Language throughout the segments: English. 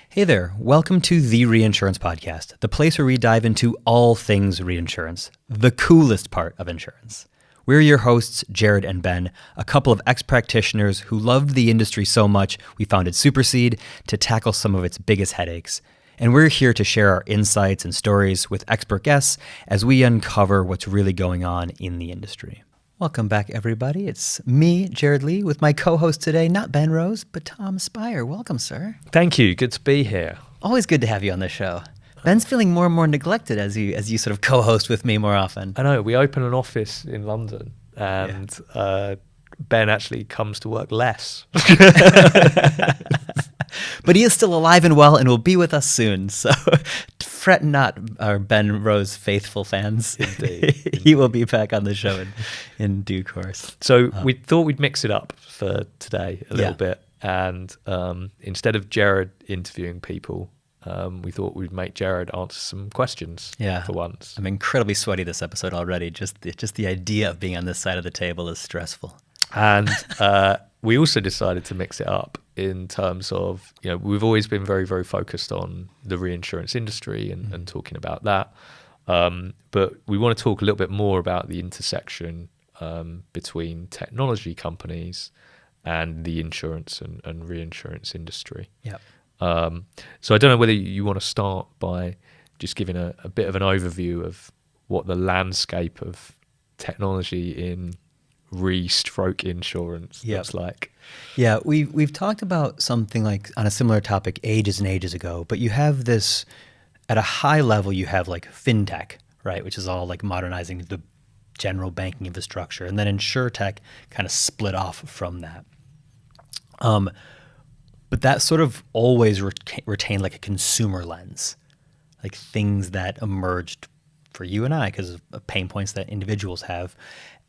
Hey there, welcome to the Reinsurance Podcast, the place where we dive into all things reinsurance, the coolest part of insurance. We're your hosts, Jerad and Ben, a couple of ex-practitioners who loved the industry so much we founded Supercede to tackle some of its biggest headaches. And we're here to share our insights and stories with expert guests as we uncover what's really going on in the industry. Welcome back, everybody. It's me, Jerad Lee, with my co-host today, not Ben Rose, but Tom Spire. Welcome, sir. Thank you. Good to be here. Always good to have you on the show. Ben's feeling more and more neglected as you sort of co-host with me more often. I know. We open an office in London, and Ben actually comes to work less. But he is still alive and well and will be with us soon. So fret not, our Ben Rose faithful fans. Indeed. He will be back on the show in due course. So we thought we'd mix it up for today a little Yeah. bit. And instead of Jerad interviewing people, we thought we'd make Jerad answer some questions for once. I'm incredibly sweaty this episode already. Just the idea of being on this side of the table is stressful. And we also decided to mix it up in terms of, we've always been very, very focused on the reinsurance industry and talking about that. But we want to talk a little bit more about the intersection between technology companies and the insurance and reinsurance industry. Yep. So I don't know whether you want to start by just giving a bit of an overview of what the landscape of technology in re-stroke insurance looks like. Yeah, we've talked about something like on a similar topic ages and ages ago, but you have this, at a high level, you have like FinTech, right, which is all like modernizing the general banking infrastructure, and then InsurTech kind of split off from that. But that sort of always retained like a consumer lens, like things that emerged for you and I because of pain points that individuals have.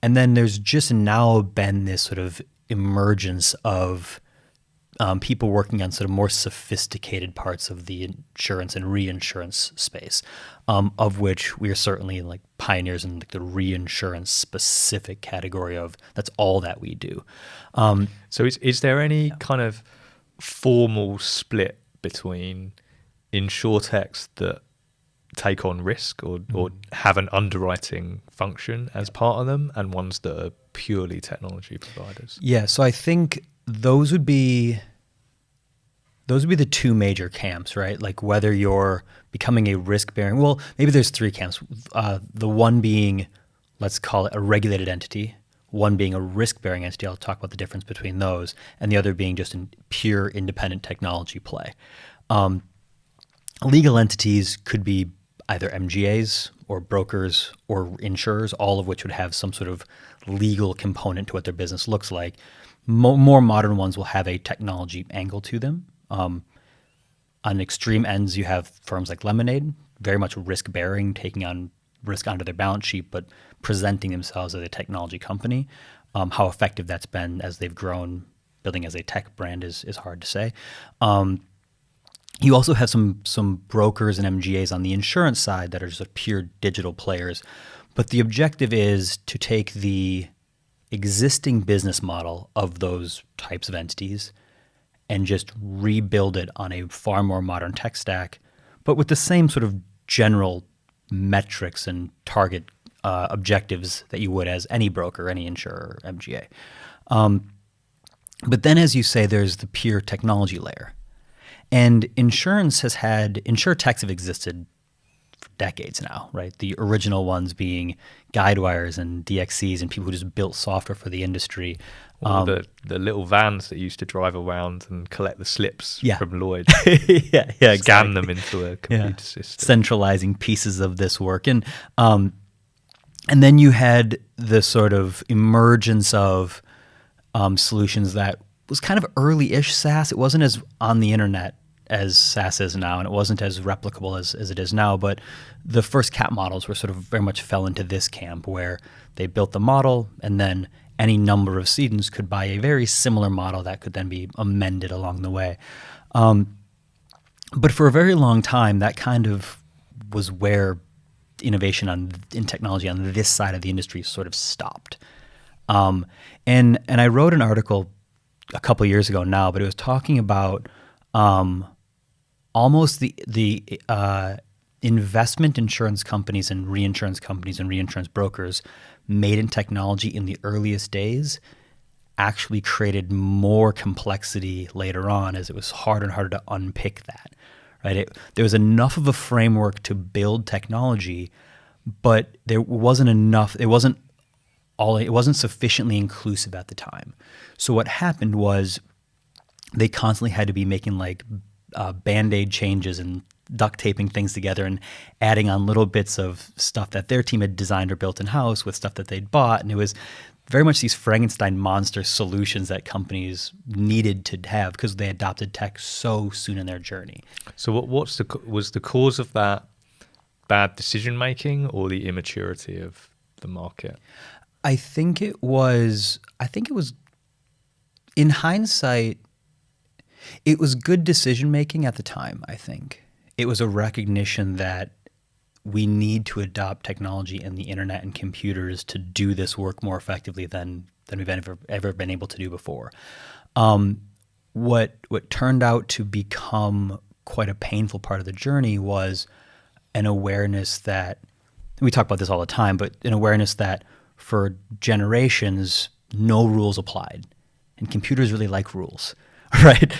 And then there's just now been this sort of emergence of people working on sort of more sophisticated parts of the insurance and reinsurance space, of which we are certainly like pioneers in like the reinsurance specific category of that's all that we do. So is there any kind of formal split between InsurTechs that take on risk or have an underwriting function as part of them and ones that are purely technology providers? Yeah, so I think those would be the two major camps, right? Like whether you're becoming a risk-bearing, well, maybe there's three camps. The one being, let's call it a regulated entity, one being a risk-bearing entity. I'll talk about the difference between those, and the other being just a pure independent technology play. Legal entities could be either MGAs or brokers or insurers, all of which would have some sort of legal component to what their business looks like. More modern ones will have a technology angle to them. On extreme ends, you have firms like Lemonade, very much risk-bearing, taking on risk onto their balance sheet, but presenting themselves as a technology company. How effective that's been as they've grown, building as a tech brand is hard to say. You also have some brokers and MGAs on the insurance side that are just pure digital players. But the objective is to take the existing business model of those types of entities and just rebuild it on a far more modern tech stack, but with the same sort of general metrics and target objectives that you would as any broker, any insurer, or MGA. But then, as you say, there's the pure technology layer. And InsurTechs have existed for decades now, right? The original ones being Guidewires and DXCs and people who just built software for the industry. The little vans that used to drive around and collect the slips from Lloyd. Exactly. Scan them into a computer system. Centralizing pieces of this work. And then you had the sort of emergence of solutions that was kind of early-ish SaaS. It wasn't as on the internet as SaaS is now, and it wasn't as replicable as it is now, but the first CAP models were sort of very much fell into this camp where they built the model and then any number of cedents could buy a very similar model that could then be amended along the way. But for a very long time, that kind of was where innovation in technology on this side of the industry sort of stopped. And I wrote an article a couple years ago now, but it was talking about almost the investment insurance companies and reinsurance brokers made in technology in the earliest days actually created more complexity later on, as it was harder and harder to unpick that, right? There was enough of a framework to build technology, but there wasn't enough. It wasn't sufficiently inclusive at the time. So what happened was they constantly had to be making like Band-Aid changes and duct taping things together and adding on little bits of stuff that their team had designed or built in-house with stuff that they'd bought. And it was very much these Frankenstein monster solutions that companies needed to have because they adopted tech so soon in their journey. So was the cause of that bad decision-making or the immaturity of the market? I think it was, in hindsight, it was good decision-making at the time, I think. It was a recognition that we need to adopt technology and the internet and computers to do this work more effectively than we've ever been able to do before. What turned out to become quite a painful part of the journey was an awareness that, we talk about this all the time, but an awareness that for generations, no rules applied. And computers really like rules, right?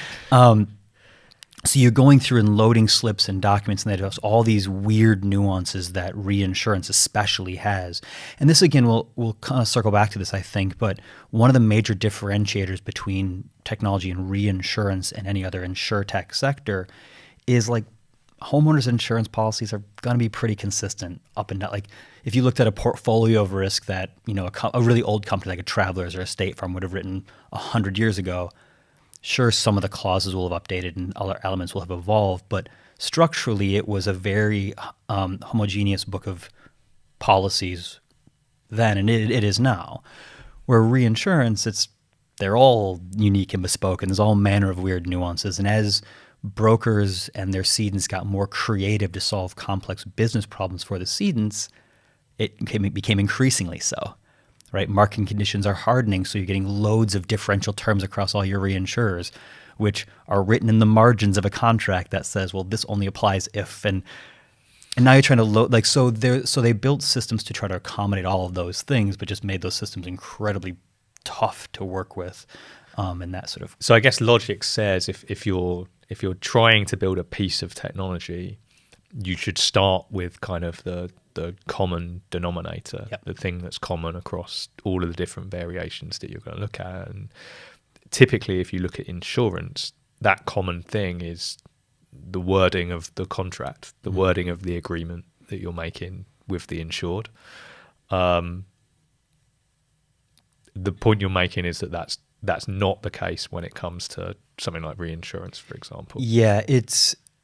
So you're going through and loading slips and documents, and there's all these weird nuances that reinsurance especially has. And this, again, we'll kind of circle back to this, I think, but one of the major differentiators between technology and reinsurance and any other InsurTech sector is like homeowners insurance policies are going to be pretty consistent up and down. Like if you looked at a portfolio of risk that, you know, a really old company like a Travelers or a State Farm would have written 100 years ago, sure, some of the clauses will have updated and other elements will have evolved, but structurally it was a very homogeneous book of policies then, and it is now. Where reinsurance, they're all unique and bespoke, and there's all manner of weird nuances. And as brokers and their cedents got more creative to solve complex business problems for the cedents, it became increasingly so. Right, market conditions are hardening, so you're getting loads of differential terms across all your reinsurers, which are written in the margins of a contract that says, well, this only applies if, and now you're trying to load, like, so they built systems to try to accommodate all of those things, but just made those systems incredibly tough to work with, and that sort of. So I guess logic says if you're trying to build a piece of technology, you should start with kind of the common denominator, Yep. the thing that's common across all of the different variations that you're going to look at. And typically, if you look at insurance, that common thing is the wording of the contract, the wording of the agreement that you're making with the insured. The point you're making is that's not the case when it comes to something like reinsurance, for example. Yeah,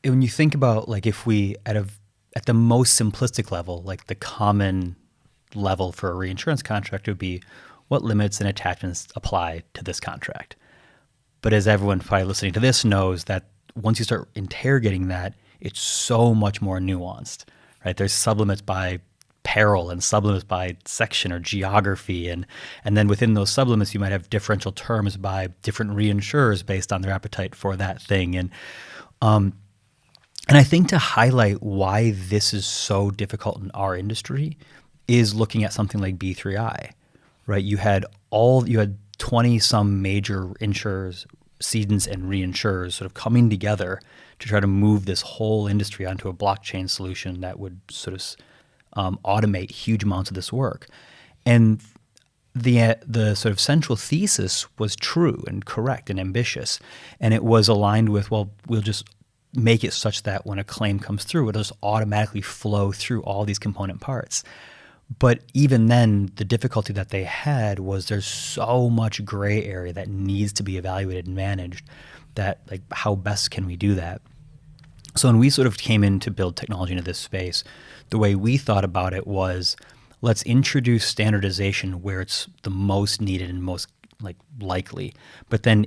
when you think about, like, if we at the most simplistic level, like the common level for a reinsurance contract would be what limits and attachments apply to this contract. But as everyone probably listening to this knows, that once you start interrogating that, it's so much more nuanced, right? There's sublimits by peril and sublimits by section or geography. And then within those sublimits, you might have differential terms by different reinsurers based on their appetite for that thing. And I think to highlight why this is so difficult in our industry is looking at something like B3I, right? You had 20 some major insurers, cedents, and reinsurers sort of coming together to try to move this whole industry onto a blockchain solution that would sort of automate huge amounts of this work. And the sort of central thesis was true and correct and ambitious, and it was aligned with, well, we'll just make it such that when a claim comes through, it'll just automatically flow through all these component parts. But even then, the difficulty that they had was there's so much gray area that needs to be evaluated and managed, that, like, how best can we do that? So when we sort of came in to build technology into this space, the way we thought about it was, let's introduce standardization where it's the most needed and most likely, but then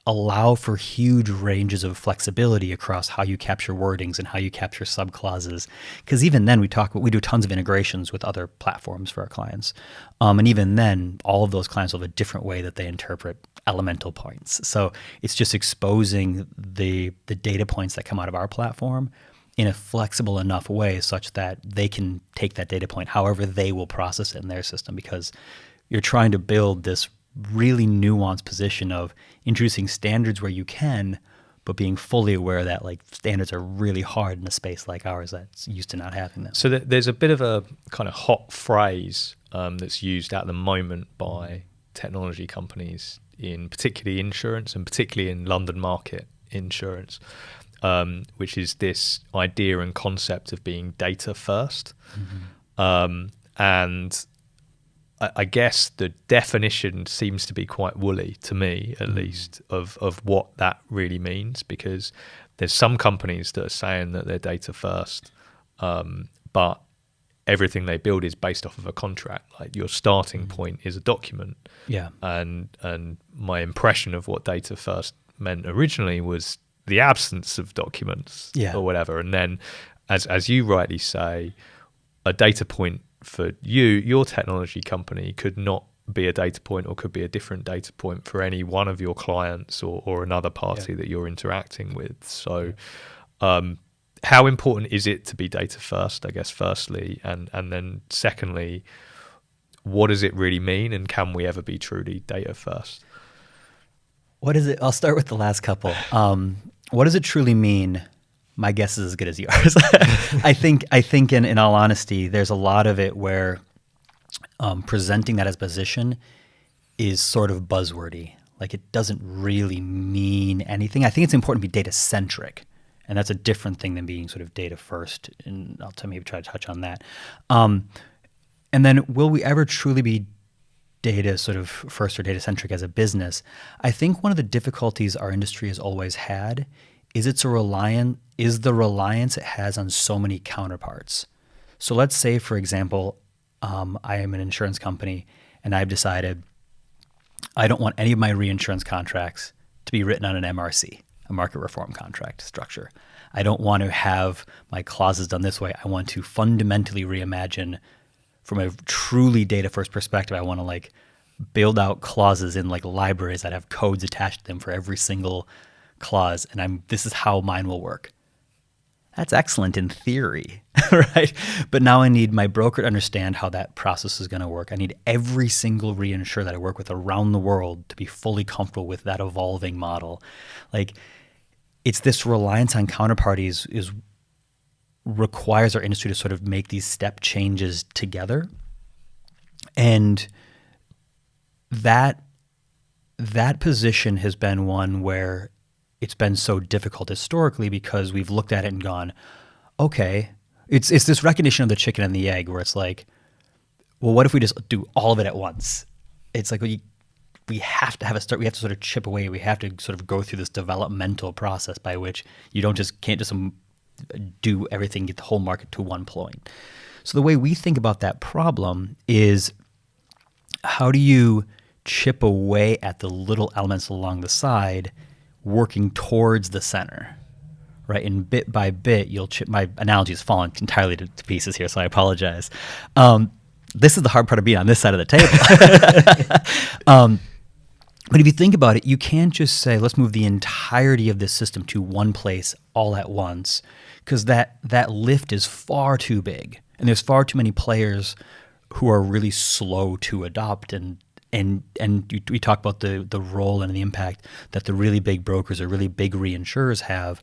allow for huge ranges of flexibility across how you capture wordings and how you capture subclauses. Because even then, we do tons of integrations with other platforms for our clients, and even then, all of those clients will have a different way that they interpret elemental points. So it's just exposing the data points that come out of our platform in a flexible enough way such that they can take that data point however they will process it in their system, because you're trying to build this really nuanced position of introducing standards where you can, but being fully aware that like standards are really hard in a space like ours that's used to not having them. So there's a bit of a kind of hot phrase that's used at the moment by technology companies in particularly insurance, and particularly in London market insurance, which is this idea and concept of being data first. And I guess the definition seems to be quite woolly to me, at least, of what that really means, because there's some companies that are saying that they're data first, but everything they build is based off of a contract. Like your starting point is a document. Yeah. And my impression of what data first meant originally was the absence of documents or whatever. And then, as you rightly say, a data point for your technology company could not be a data point, or could be a different data point for any one of your clients or another party that you're interacting with. So how important is it to be data first, I guess, firstly, and then secondly, what does it really mean, and can we ever be truly data first? What is it? I'll start with the last couple. What does it truly mean? My guess is as good as yours. I think in all honesty, there's a lot of it where presenting that as position is sort of buzzwordy. Like it doesn't really mean anything. I think it's important to be data centric, and that's a different thing than being sort of data first. And I'll maybe try to touch on that. And then will we ever truly be data sort of first or data centric as a business? I think one of the difficulties our industry has always had is the reliance it has on so many counterparts. So let's say, for example, I am an insurance company and I've decided I don't want any of my reinsurance contracts to be written on an MRC, a market reform contract structure. I don't want to have my clauses done this way. I want to fundamentally reimagine from a truly data first perspective. I want to like build out clauses in like libraries that have codes attached to them for every single clause, and this is how mine will work. That's excellent in theory, right? But now I need my broker to understand how that process is going to work. I need every single reinsurer that I work with around the world to be fully comfortable with that evolving model. Like, it's this reliance on counterparties requires our industry to sort of make these step changes together, and that position has been one where it's been so difficult historically, because we've looked at it and gone, okay, it's this recognition of the chicken and the egg, where it's like, well, what if we just do all of it at once? It's like we have to have a start. We have to sort of chip away. We have to sort of go through this developmental process by which you can't just do everything, get the whole market to one point. So the way we think about that problem is, how do you chip away at the little elements along the side, working towards the center, right? And bit by bit, you'll chip. My analogy has fallen entirely to pieces here, so I apologize. This is the hard part of being on this side of the table. But if you think about it, you can't just say, let's move the entirety of this system to one place all at once, because that lift is far too big, and there's far too many players who are really slow to adopt. And we talk about the role and the impact that the really big brokers or really big reinsurers have.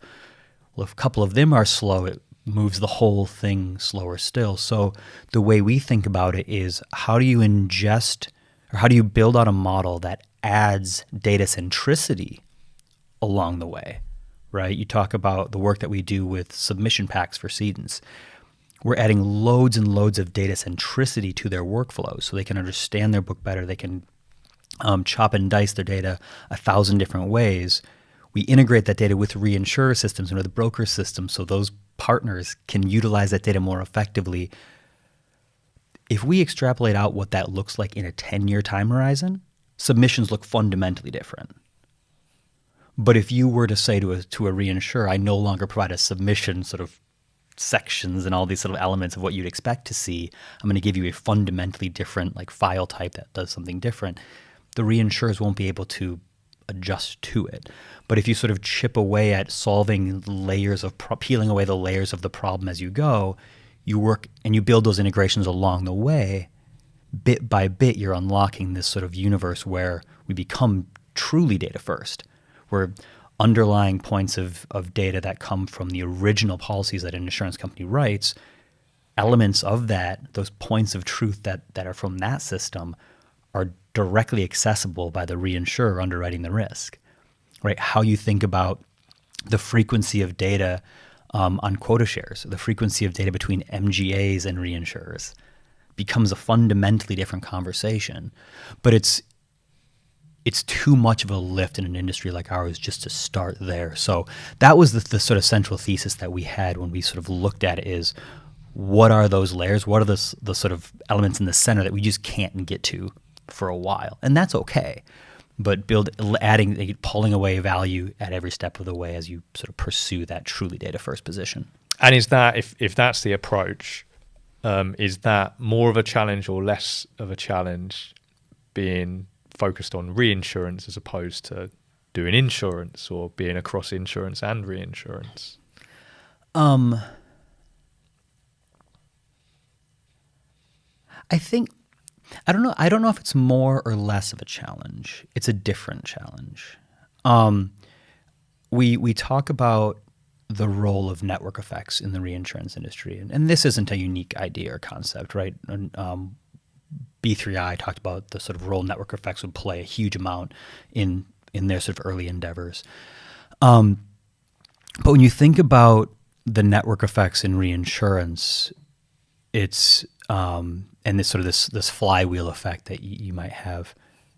Well, if a couple of them are slow, it moves the whole thing slower still. So the way we think about it is, how do you ingest, or how do you build out a model that adds data centricity along the way, right? You talk about the work that we do with submission packs for cedents. We're adding loads and loads of data centricity to their workflows so they can understand their book better. They can chop and dice their data 1,000 different ways. We integrate that data with reinsurer systems and with the broker systems so those partners can utilize that data more effectively. If we extrapolate out what that looks like in a 10-year time horizon, submissions look fundamentally different, But if you were to say to a reinsurer, I no longer provide a submission sort of sections and all these sort of elements of what you'd expect to see, I'm going to give you a fundamentally different like file type that does something different, the reinsurers won't be able to adjust to it. But if you sort of chip away at solving layers of peeling away the layers of the problem as you go, you work and you build those integrations along the way, bit by bit you're unlocking this sort of universe where we become truly data first, where underlying points of data that come from the original policies that an insurance company writes, elements of that, those points of truth that are from that system are directly accessible by the reinsurer underwriting the risk, right? How you think about the frequency of data on quota shares, the frequency of data between MGAs and reinsurers becomes a fundamentally different conversation. But it's too much of a lift in an industry like ours just to start there. So that was the sort of central thesis that we had when we sort of looked at it is, what are those layers? What are the sort of elements in the center that we just can't get to for a while? And that's okay. But pulling away value at every step of the way as you sort of pursue that truly data first position. And is that, if that's the approach, is that more of a challenge or less of a challenge being focused on reinsurance as opposed to doing insurance or being across insurance and reinsurance? I think, I don't know if it's more or less of a challenge. It's a different challenge. We talk about the role of network effects in the reinsurance industry, and this isn't a unique idea or concept, right? B3I talked about the sort of role network effects would play a huge amount in their sort of early endeavors. But when you think about the network effects in reinsurance, it's and this sort of this flywheel effect that you might have.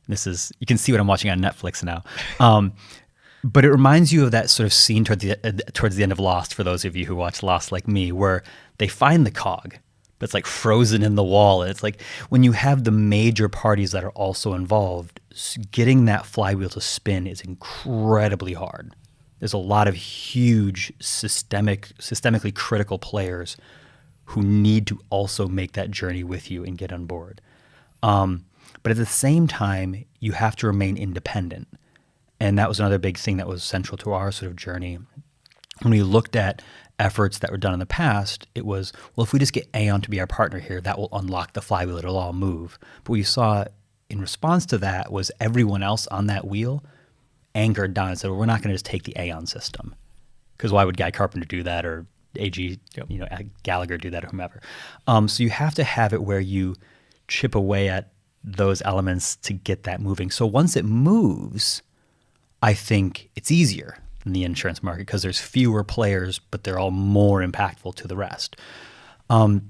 You can see what I'm watching on Netflix now. But it reminds you of that sort of scene towards the end of Lost, for those of you who watch Lost like me, where they find the cog, but it's like frozen in the wall. And it's like when you have the major parties that are also involved, getting that flywheel to spin is incredibly hard. There's a lot of huge systemically critical players who need to also make that journey with you and get on board. But at the same time, you have to remain independent. And that was another big thing that was central to our sort of journey. When we looked at efforts that were done in the past, it was, well, if we just get Aon to be our partner here, that will unlock the flywheel, it'll all move. But what you saw in response to that was everyone else on that wheel anchored down and said, well, we're not going to just take the Aon system. Because why would Guy Carpenter do that, or AG, Gallagher do that, or whomever? So you have to have it where you chip away at those elements to get that moving. So once it moves, I think it's easier in the insurance market because there's fewer players, but they're all more impactful to the rest. The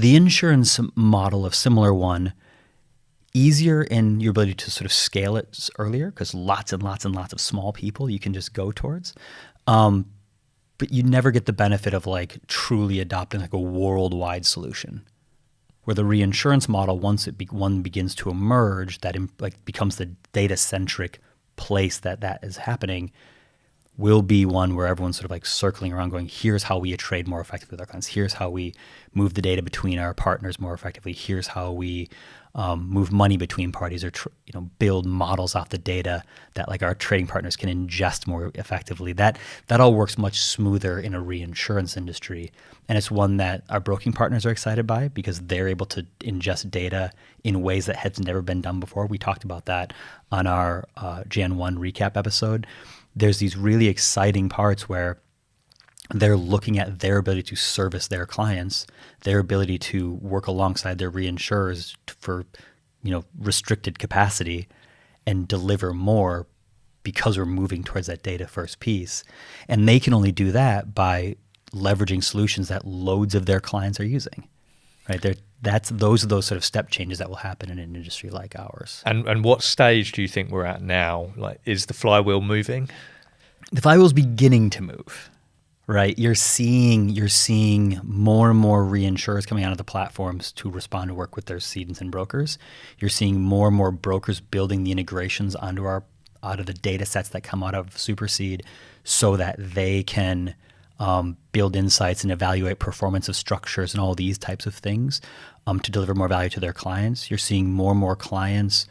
insurance model, a similar one, easier in your ability to sort of scale it earlier because lots and lots and lots of small people you can just go towards. But you never get the benefit of like truly adopting like a worldwide solution. Where the reinsurance model, once one begins to emerge, that becomes the data-centric place that is happening, will be one where everyone's sort of like circling around going, here's how we trade more effectively with our clients. Here's how we move the data between our partners more effectively. Here's how we move money between parties, or build models off the data that like our trading partners can ingest more effectively. That all works much smoother in a reinsurance industry. And it's one that our broking partners are excited by because they're able to ingest data in ways that has never been done before. We talked about that on our Jan 1 recap episode. There's these really exciting parts where they're looking at their ability to service their clients, their ability to work alongside their reinsurers for, restricted capacity and deliver more because we're moving towards that data first piece. And they can only do that by leveraging solutions that loads of their clients are using, right? Those are those sort of step changes that will happen in an industry like ours. And what stage do you think we're at now? Like, is the flywheel moving? The flywheel's beginning to move. Right, you're seeing more and more reinsurers coming onto the platforms to respond to work with their cedents and brokers. You're seeing more and more brokers building the integrations onto our out of the data sets that come out of Supercede so that they can build insights and evaluate performance of structures and all these types of things to deliver more value to their clients. You're seeing more and more clients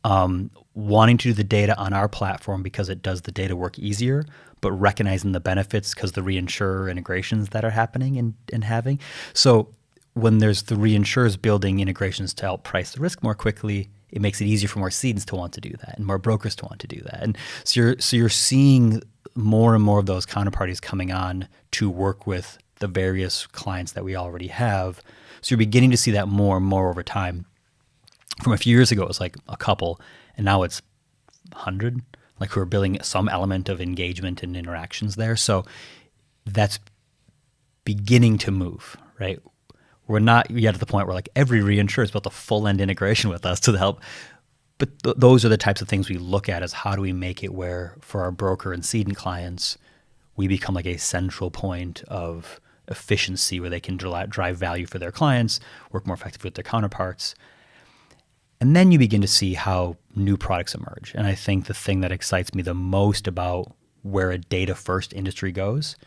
wanting to do the data on our platform because it does the data work easier, but recognizing the benefits because the reinsurer integrations that are happening and having. So when there's the reinsurers building integrations to help price the risk more quickly, it makes it easier for more cedents to want to do that and more brokers to want to do that. And so you're seeing more and more of those counterparties coming on to work with the various clients that we already have. So you're beginning to see that more and more over time. From a few years ago, it was like a couple, and now it's 100, like who are building some element of engagement and interactions there. So that's beginning to move, right? We're not yet at the point where like every reinsurer has built a full-end integration with us to help. But those are the types of things we look at as how do we make it where for our broker and cedent clients, we become like a central point of efficiency where they can drive value for their clients, work more effectively with their counterparts. And then you begin to see how new products emerge. And I think the thing that excites me the most about where a data-first industry goes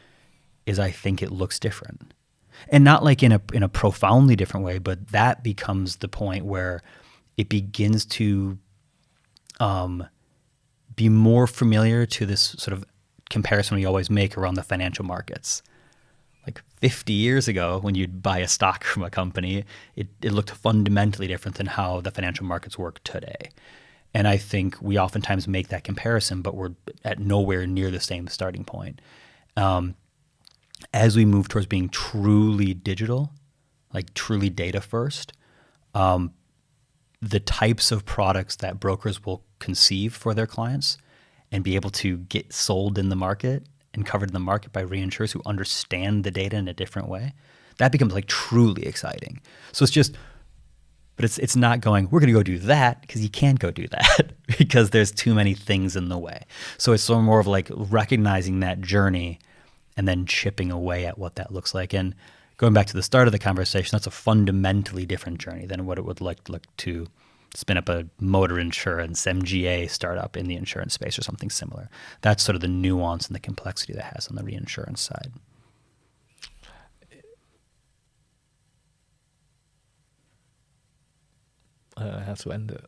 is I think it looks different. And not like in a profoundly different way, but that becomes the point where it begins to be more familiar to this sort of comparison we always make around the financial markets. Like 50 years ago, when you'd buy a stock from a company, it looked fundamentally different than how the financial markets work today. And I think we oftentimes make that comparison, but we're at nowhere near the same starting point. As we move towards being truly digital, like truly data first, the types of products that brokers will conceive for their clients and be able to get sold in the market and covered in the market by reinsurers who understand the data in a different way, that becomes like truly exciting. So it's not going, we're going to go do that, because you can't go do that because there's too many things in the way. So it's sort of more of like recognizing that journey and then chipping away at what that looks like. And going back to the start of the conversation, that's a fundamentally different journey than what it would look to spin up a motor insurance MGA startup in the insurance space or something similar. That's sort of the nuance and the complexity that has on the reinsurance side. I don't know how to end it.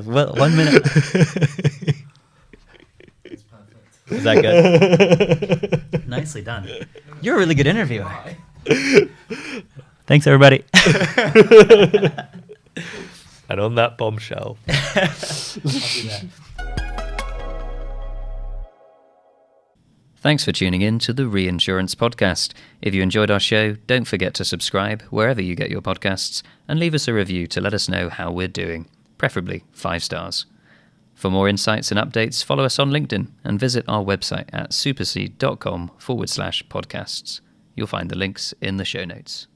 Well, 1 minute. Is that good? Nicely done. You're a really good interviewer. Thanks, everybody. And on that bombshell. I'll do that. Thanks for tuning in to the Reinsurance Podcast. If you enjoyed our show, don't forget to subscribe wherever you get your podcasts and leave us a review to let us know how we're doing, preferably 5 stars. For more insights and updates, follow us on LinkedIn and visit our website at supercede.com/podcasts. You'll find the links in the show notes.